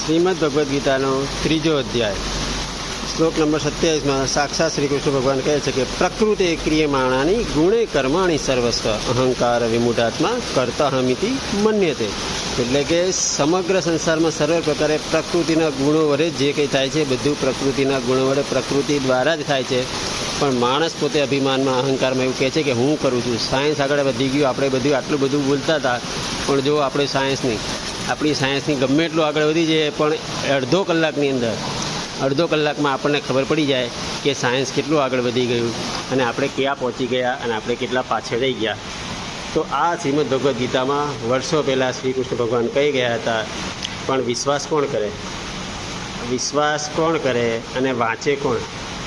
શ્રીમદ ભગવદ્ ગીતાનો ત્રીજો અધ્યાય શ્લોક નંબર 27 માં સાક્ષાત શ્રી કૃષ્ણ ભગવાન કહે છે કે પ્રકૃતિ ક્રિયમાણાની ગુણે કર્માણી સર્વસ્વ અહંકાર વિમૂઢાત્મા કર્તાહમિતિ મન્યતે। એટલે કે સમગ્ર સંસારમાં સર્વ પ્રકારે પ્રકૃતિના ગુણો વડે જે કંઈ થાય છે બધું પ્રકૃતિના ગુણો વડે પ્રકૃતિ દ્વારા જ થાય છે। પણ માણસ પોતે અભિમાનમાં અહંકારમાં એવું કહે છે કે હું કરું છું। સાયન્સ આગળ વધી ગયું, આપણે બધું આટલું બધું બોલતા હતા, પણ જો આપણે આપણી સાયન્સની ગમે એટલું આગળ વધી જાય પણ અડધો કલાકમાં આપણને ખબર પડી જાય કે સાયન્સ કેટલું આગળ વધી ગયું અને આપણે ક્યાં પહોંચી ગયા અને આપણે કેટલા પાછળ રહી ગયા। તો આ શ્રીમદ ભગવદ્ ગીતામાં વર્ષો પહેલાં શ્રી કૃષ્ણ ભગવાન કહી ગયા હતા, પણ વિશ્વાસ કોણ કરે અને વાંચે કોણ?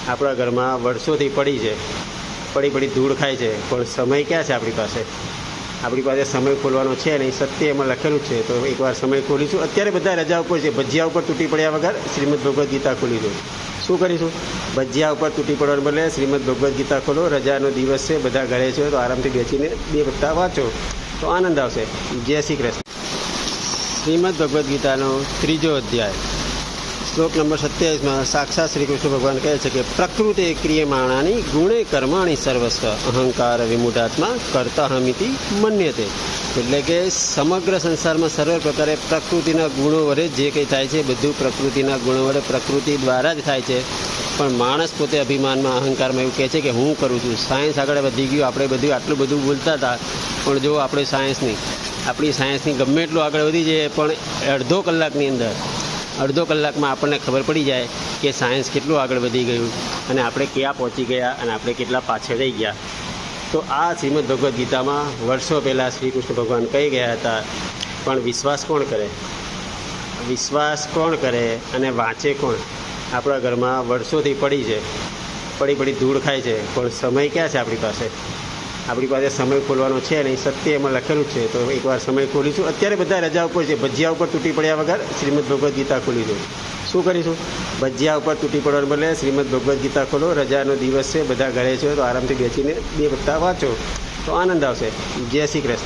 આપણા ઘરમાં વર્ષોથી પડી ધૂળ ખાય છે, પણ સમય ક્યાં છે આપણી પાસે સમય ખોલવાનો છે નહીં, સત્ય એમાં લખેલું છે। તો એકવાર સમય ખોલીશું। અત્યારે બધા રજા ઉપર છે, ભજીયા ઉપર તૂટી પડ્યા વગર શ્રીમદ ભગવદ્ ગીતા ખોલી દો। શું કરીશું? ભજીયા ઉપર તૂટી પડવાને બદલે શ્રીમદ ભગવદ્ ગીતા ખોલો। રજાનો દિવસ છે, બધા ઘરે છે, તો આરામથી બેસીને 2 પત્તા વાંચો તો આનંદ આવશે। જય શ્રી કૃષ્ણ। શ્રીમદ ભગવદ્ ગીતાનો ત્રીજો અધ્યાય શ્લોક નંબર 27 માં સાક્ષાત શ્રી કૃષ્ણ ભગવાન કહે છે કે પ્રકૃતિ ક્રિયમાણાની ગુણે કર્માણી સર્વસ્વ અહંકાર વિમૂઢાત્મા કર્તાહમિતિ મન્યતે। એટલે કે સમગ્ર સંસારમાં સર્વ પ્રકારે પ્રકૃતિના ગુણો વડે જે કંઈ થાય છે બધું પ્રકૃતિના ગુણો વડે પ્રકૃતિ દ્વારા જ થાય છે। પણ માણસ પોતે અભિમાનમાં અહંકારમાં એવું કહે છે કે હું કરું છું। સાયન્સ આગળ વધી ગયું, આપણે બધું આટલું બધું બોલતા હતા, પણ જો આપણી સાયન્સની ગમે એટલું આગળ વધી જાય પણ અડધો કલાકમાં આપણને ખબર પડી જાય કે સાયન્સ કેટલું આગળ વધી ગયું અને આપણે ક્યાં પહોંચી ગયા અને આપણે કેટલા પાછળ રહી ગયા। તો આ શ્રીમદ ભગવદ્ ગીતામાં વર્ષો પહેલાં શ્રી કૃષ્ણ ભગવાન કહી ગયા હતા, પણ વિશ્વાસ કોણ કરે અને વાંચે કોણ? આપણા ઘરમાં વર્ષોથી પડી ધૂળ ખાય છે, પણ સમય ક્યાં છે આપણી પાસે સમય ખોલવાનો છે નહીં, સત્ય એમાં લખેલું છે। તો એકવાર સમય ખોલીશું। અત્યારે બધા રજા ઉપર છે, ભજીયા ઉપર તૂટી પડ્યા વગર શ્રીમદ ભગવદ્ ગીતા ખોલી દો। શું કરીશું? ભજીયા ઉપર તૂટી પડવાને બદલે શ્રીમદ ભગવદ્ ગીતા ખોલો। રજાનો દિવસ છે, બધા ઘરે છે, તો આરામથી બેસીને 2 પત્તા વાંચો તો આનંદ આવશે। જય શ્રી કૃષ્ણ।